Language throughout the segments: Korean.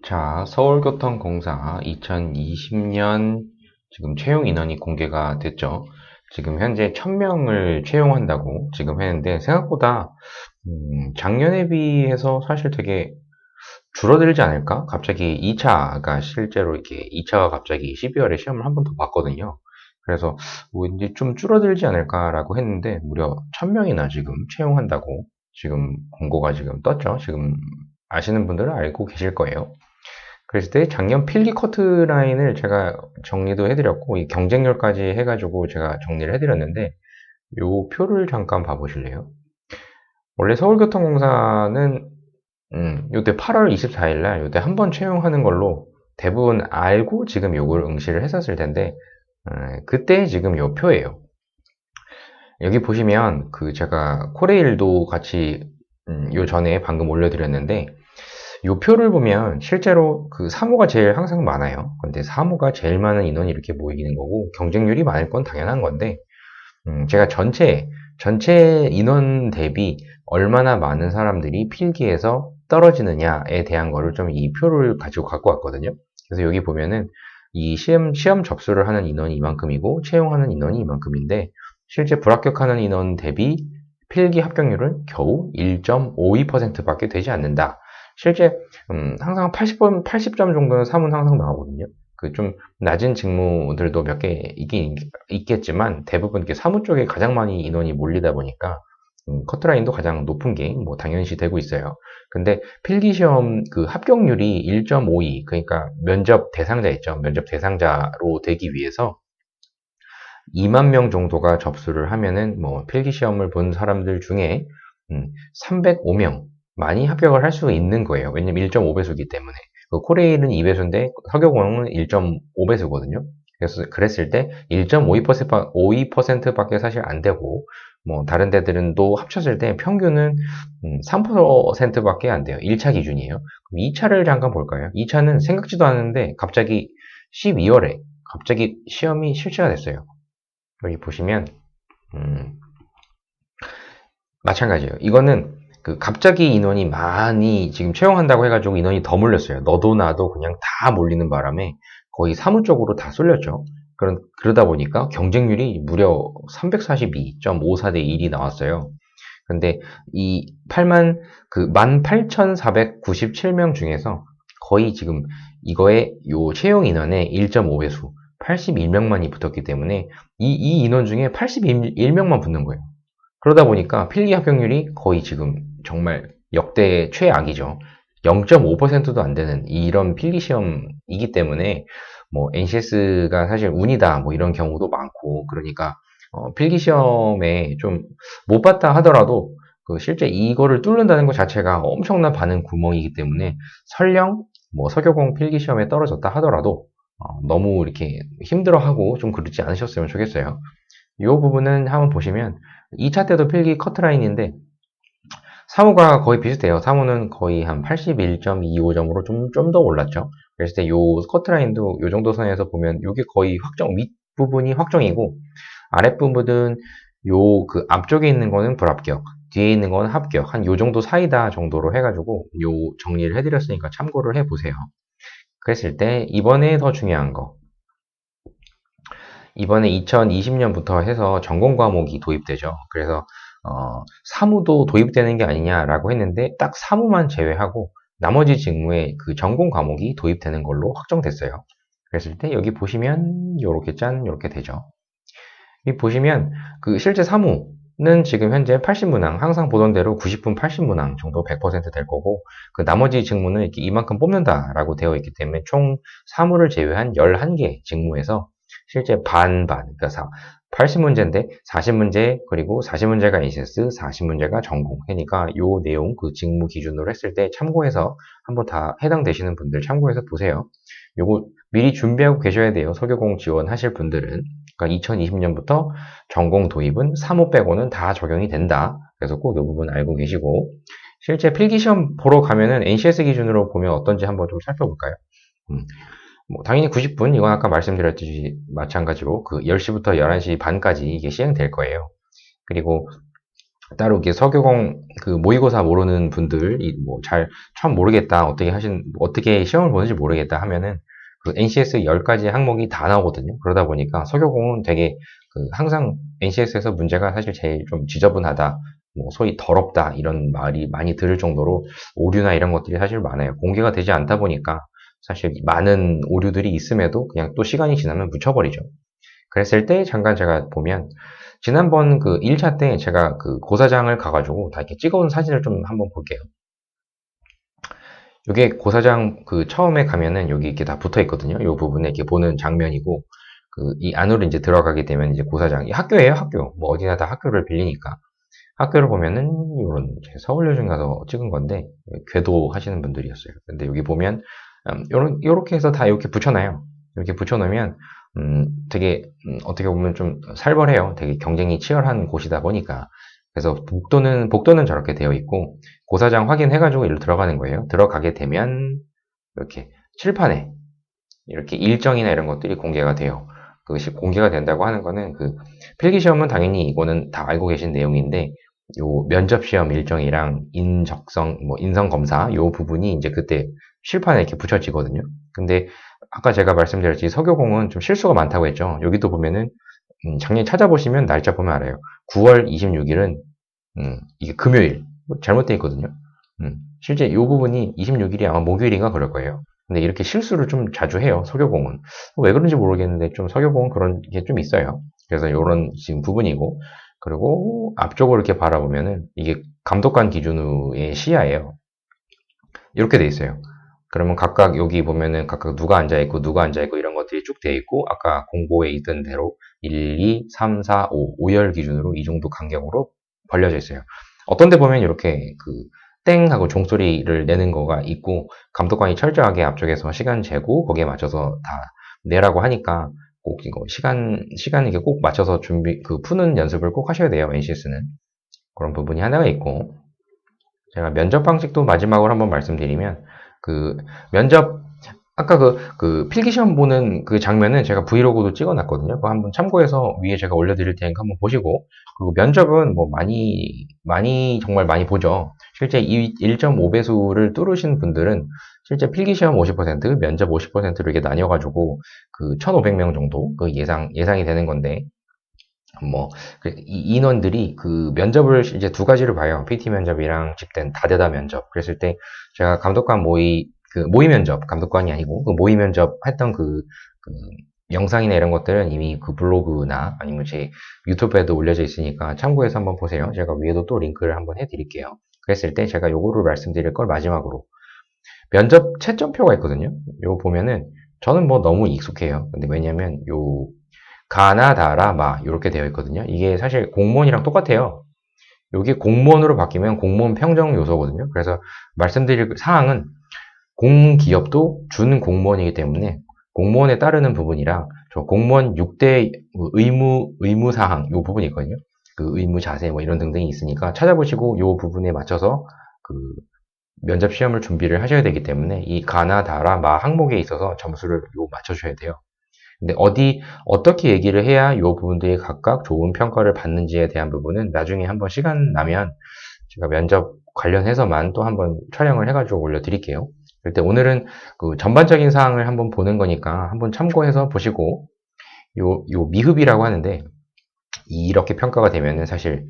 자, 서울교통공사 2020년 지금 채용 인원이 공개가 됐죠. 지금 현재 1000명을 채용한다고 지금 했는데 생각보다 작년에 비해서 사실 되게 줄어들지 않을까? 갑자기 2차가 실제로 이렇게 2차가 갑자기 12월에 시험을 한 번 더 봤거든요. 그래서 왠지 좀 줄어들지 않을까라고 했는데 무려 1000명이나 지금 채용한다고 지금 공고가 지금 떴죠. 지금 아시는 분들은 알고 계실 거예요. 그랬을 때 작년 필기 커트라인을 제가 정리도 해드렸고 이 경쟁률까지 해가지고 제가 정리를 해드렸는데 요 표를 잠깐 봐보실래요? 원래 서울교통공사는 요때 8월 24일 날 요때 한 번 채용하는 걸로 대부분 알고 지금 요걸 응시를 했었을 텐데 그때 지금 요 표예요. 여기 보시면 그 제가 코레일도 같이 요 전에 방금 올려드렸는데 요 표를 보면 실제로 그 사무가 제일 항상 많아요. 근데 사무가 제일 많은 인원이 이렇게 모이는 거고 경쟁률이 많을 건 당연한 건데 제가 전체 인원 대비 얼마나 많은 사람들이 필기에서 떨어지느냐에 대한 거를 좀 이 표를 가지고 갖고 왔거든요. 그래서 여기 보면은 이 시험 접수를 하는 인원이 이만큼이고 채용하는 인원이 이만큼인데 실제 불합격하는 인원 대비 필기 합격률은 겨우 1.52%밖에 되지 않는다. 실제 항상 80점 정도는 사문 항상 나오거든요. 그 좀 낮은 직무들도 몇 개 있긴 있겠지만 대부분 이렇게 사무 쪽에 가장 많이 인원이 몰리다 보니까 커트라인도 가장 높은 게 뭐 당연시 되고 있어요. 근데 필기시험 그 합격률이 1.52 그러니까 면접 대상자 있죠. 면접 대상자로 되기 위해서 2만 명 정도가 접수를 하면은 뭐 필기시험을 본 사람들 중에 305명 많이 합격을 할 수 있는 거예요. 왜냐면 1.5배수기 때문에. 그 코레일은 2배수인데 서교공은 1.5배수거든요. 그래서 그랬을 때 1.52%밖에 사실 안 되고 뭐 다른 데들은 또 합쳤을 때 평균은 3%밖에 안 돼요. 1차 기준이에요. 그럼 2차를 잠깐 볼까요? 2차는 생각지도 않았는데 갑자기 12월에 갑자기 시험이 실시가 됐어요. 여기 보시면 마찬가지예요. 이거는 그 갑자기 인원이 많이 지금 채용한다고 해가지고 인원이 더 몰렸어요. 너도 나도 그냥 다 몰리는 바람에 거의 사무 쪽으로 다 쏠렸죠. 그러다 보니까 경쟁률이 무려 342.54대 1이 나왔어요. 근데 이 18,497명 중에서 거의 지금 이거의 요 채용 인원의 1.5배수 81명만이 붙었기 때문에 이 인원 중에 81명만 붙는 거예요. 그러다 보니까 필기 합격률이 거의 지금 정말 역대 최악이죠. 0.5%도 안 되는 이런 필기 시험이기 때문에 뭐 NCS가 사실 운이다 뭐 이런 경우도 많고 그러니까 필기 시험에 좀 못 봤다 하더라도 그 실제 이거를 뚫는다는 것 자체가 엄청난 반응 구멍이기 때문에 설령 뭐 서교공 필기 시험에 떨어졌다 하더라도 너무 이렇게 힘들어하고 좀 그러지 않으셨으면 좋겠어요. 이 부분은 한번 보시면 2차 때도 필기 커트라인인데 사무가 거의 비슷해요. 사무는 거의 한 81.25점으로 좀 더 올랐죠. 그랬을 때 요 커트라인도 요 정도 선에서 보면 요게 거의 확정, 윗부분이 확정이고 아랫부분은 요 그 앞쪽에 있는 거는 불합격, 뒤에 있는 건 합격. 한 요 정도 사이다 정도로 해가지고 요 정리를 해드렸으니까 참고를 해보세요. 그랬을 때 이번에 더 중요한 거. 이번에 2020년부터 해서 전공 과목이 도입되죠. 그래서 사무도 도입되는 게 아니냐라고 했는데 딱 사무만 제외하고 나머지 직무에 그 전공 과목이 도입되는 걸로 확정됐어요. 그랬을 때 여기 보시면 요렇게 짠 요렇게 되죠. 여기 보시면 그 실제 사무는 지금 현재 80문항 항상 보던 대로 90분 80문항 정도 100%될 거고 그 나머지 직무는 이렇게 이만큼 뽑는다라고 되어 있기 때문에 총 사무를 제외한 11개 직무에서 실제 반반 그러니까 80문제인데 40문제 그리고 40문제가 NCS 40문제가 전공 그러니까 요 내용 그 직무 기준으로 했을 때 참고해서 한번 다 해당되시는 분들 참고해서 보세요. 요거 미리 준비하고 계셔야 돼요. 서교공 지원하실 분들은. 그러니까 2020년부터 전공 도입은 사무 빼고는 다 적용이 된다. 그래서 꼭 이 부분 알고 계시고 실제 필기시험 보러 가면은 NCS 기준으로 보면 어떤지 한번 좀 살펴볼까요? 뭐 당연히 90분 이건 아까 말씀드렸듯이 마찬가지로 그 10시부터 11시 반까지 이게 시행될 거예요. 그리고 따로 이렇게 서교공 그 모의고사 모르는 분들, 뭐 잘 처음 모르겠다, 어떻게 시험을 보는지 모르겠다 하면은 그 NCS 10가지 항목이 다 나오거든요. 그러다 보니까 서교공은 되게 그 항상 NCS에서 문제가 사실 제일 좀 지저분하다, 뭐 소위 더럽다 이런 말이 많이 들을 정도로 오류나 이런 것들이 사실 많아요. 공개가 되지 않다 보니까 사실 많은 오류들이 있음에도 그냥 또 시간이 지나면 묻혀버리죠. 그랬을 때 잠깐 제가 보면 지난번 그 1차 때 제가 그 고사장을 가가지고 다 이렇게 찍어온 사진을 좀 한번 볼게요. 이게 고사장 그 처음에 가면은 여기 이렇게 다 붙어 있거든요. 이 부분에 이렇게 보는 장면이고 그 이 안으로 이제 들어가게 되면 이제 고사장, 이 학교예요, 학교. 뭐 어디나 다 학교를 빌리니까. 학교를 보면은 이런 서울여중 가서 찍은 건데 궤도 하시는 분들이었어요. 근데 여기 보면 요렇게 해서 다 이렇게 붙여놔요. 이렇게 붙여놓으면 되게 어떻게 보면 좀 살벌해요. 되게 경쟁이 치열한 곳이다 보니까. 그래서 복도는 저렇게 되어 있고 고사장 확인해가지고 일로 들어가는 거예요. 들어가게 되면 이렇게 칠판에 이렇게 일정이나 이런 것들이 공개가 돼요. 그것이 공개가 된다고 하는 거는 그 필기시험은 당연히 이거는 다 알고 계신 내용인데 요 면접시험 일정이랑 인적성, 뭐 인성검사 요 부분이 이제 그때 실판에 이렇게 붙여지거든요. 근데 아까 제가 말씀드렸지 서교공은 좀 실수가 많다고 했죠. 여기도 보면은 작년 찾아보시면 날짜 보면 알아요. 9월 26일은 이게 금요일 잘못되어 있거든요. 실제 이 부분이 26일이 아마 목요일인가 그럴 거예요. 근데 이렇게 실수를 좀 자주 해요, 서교공은. 왜 그런지 모르겠는데 좀 서교공은 그런 게 좀 있어요. 그래서 이런 지금 부분이고, 그리고 앞쪽으로 이렇게 바라보면은 이게 감독관 기준의 시야예요. 이렇게 돼 있어요. 그러면 각각 여기 보면은 각각 누가 앉아있고 누가 앉아있고 이런 것들이 쭉 돼 있고 아까 공고에 있던 대로 1, 2, 3, 4, 5, 5열 기준으로 이 정도 간격으로 벌려져 있어요. 어떤 데 보면 이렇게 그 땡 하고 종소리를 내는 거가 있고 감독관이 철저하게 앞쪽에서 시간 재고 거기에 맞춰서 다 내라고 하니까 꼭 이거 시간 이게 꼭 맞춰서 그 푸는 연습을 꼭 하셔야 돼요. NCS는. 그런 부분이 하나가 있고 제가 면접 방식도 마지막으로 한번 말씀드리면, 그, 면접, 아까 그 필기시험 보는 그 장면은 제가 브이로그도 찍어놨거든요. 그거 한번 참고해서 위에 제가 올려드릴 테니까 한번 보시고, 그리고 면접은 뭐 정말 많이 보죠. 실제 이 1.5배수를 뚫으신 분들은 실제 필기시험 50%, 면접 50%로 이렇게 나뉘어가지고, 그 1,500명 정도, 그 예상이 되는 건데, 뭐, 이 인원들이 그 면접을 이제 두 가지를 봐요. PT 면접이랑 집단 다대다 면접. 그랬을 때 제가 감독관 모의 면접, 감독관이 아니고 그 모의 면접 했던 그 영상이나 이런 것들은 이미 그 블로그나 아니면 제 유튜브에도 올려져 있으니까 참고해서 한번 보세요. 제가 위에도 또 링크를 한번 해드릴게요. 그랬을 때 제가 요거를 말씀드릴 걸 마지막으로. 면접 채점표가 있거든요. 요거 보면은 저는 뭐 너무 익숙해요. 근데 왜냐면 요 가나다라 마 이렇게 되어 있거든요. 이게 사실 공무원이랑 똑같아요. 여기 공무원으로 바뀌면 공무원 평정 요소거든요. 그래서 말씀드릴 사항은 공기업도 준 공무원이기 때문에 공무원에 따르는 부분이랑 저 공무원 6대 의무 사항 요 부분이 있거든요. 그 의무 자세 뭐 이런 등등이 있으니까 찾아보시고 요 부분에 맞춰서 그 면접 시험을 준비를 하셔야 되기 때문에 이 가나다라 마 항목에 있어서 점수를 요 맞춰주셔야 돼요. 근데 어떻게 얘기를 해야 이 부분들이 각각 좋은 평가를 받는지에 대한 부분은 나중에 한번 시간 나면 제가 면접 관련해서만 또 한번 촬영을 해가지고 올려드릴게요. 일단 오늘은 그 전반적인 사항을 한번 보는 거니까 한번 참고해서 보시고 요 미흡이라고 하는데 이렇게 평가가 되면은 사실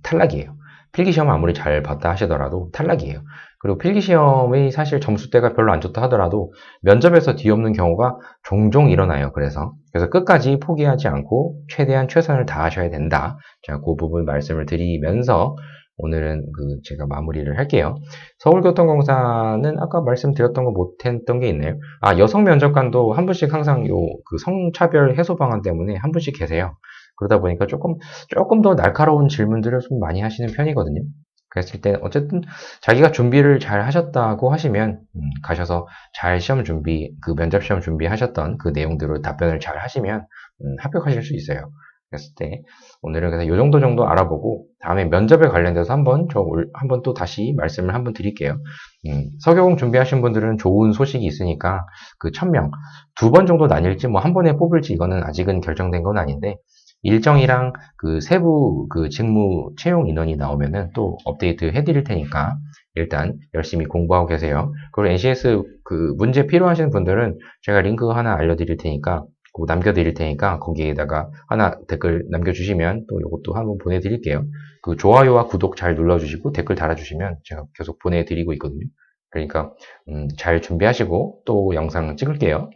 탈락이에요. 필기시험 아무리 잘 봤다 하시더라도 탈락이에요. 그리고 필기시험의 사실 점수대가 별로 안 좋다 하더라도 면접에서 뒤엎는 경우가 종종 일어나요. 그래서 끝까지 포기하지 않고 최대한 최선을 다하셔야 된다. 제가 그 부분 말씀을 드리면서 오늘은 제가 마무리를 할게요. 서울교통공사는 아까 말씀드렸던 거 못했던 게 있나요? 아, 여성 면접관도 한 분씩 항상 그 성차별 해소 방안 때문에 한 분씩 계세요. 그러다 보니까 조금 더 날카로운 질문들을 좀 많이 하시는 편이거든요. 그랬을 때 어쨌든 자기가 준비를 잘 하셨다고 하시면 가셔서 잘 그 면접 시험 준비하셨던 그 내용들을 답변을 잘 하시면 합격하실 수 있어요. 그랬을 때 오늘은 그래서 요 정도 알아보고 다음에 면접에 관련돼서 한번 또 다시 말씀을 한번 드릴게요. 서교공 준비하신 분들은 좋은 소식이 있으니까 그 1,000명 2번 정도 나뉠지 뭐 한 번에 뽑을지 이거는 아직은 결정된 건 아닌데 일정이랑 그 세부 그 직무 채용 인원이 나오면은 또 업데이트 해드릴 테니까 일단 열심히 공부하고 계세요. 그리고 NCS 그 문제 필요하신 분들은 제가 링크 하나 알려드릴 테니까 그거 남겨드릴 테니까 거기에다가 하나 댓글 남겨주시면 또 이것도 한번 보내드릴게요. 그 좋아요와 구독 잘 눌러주시고 댓글 달아주시면 제가 계속 보내드리고 있거든요. 그러니까 잘 준비하시고 또 영상 찍을게요.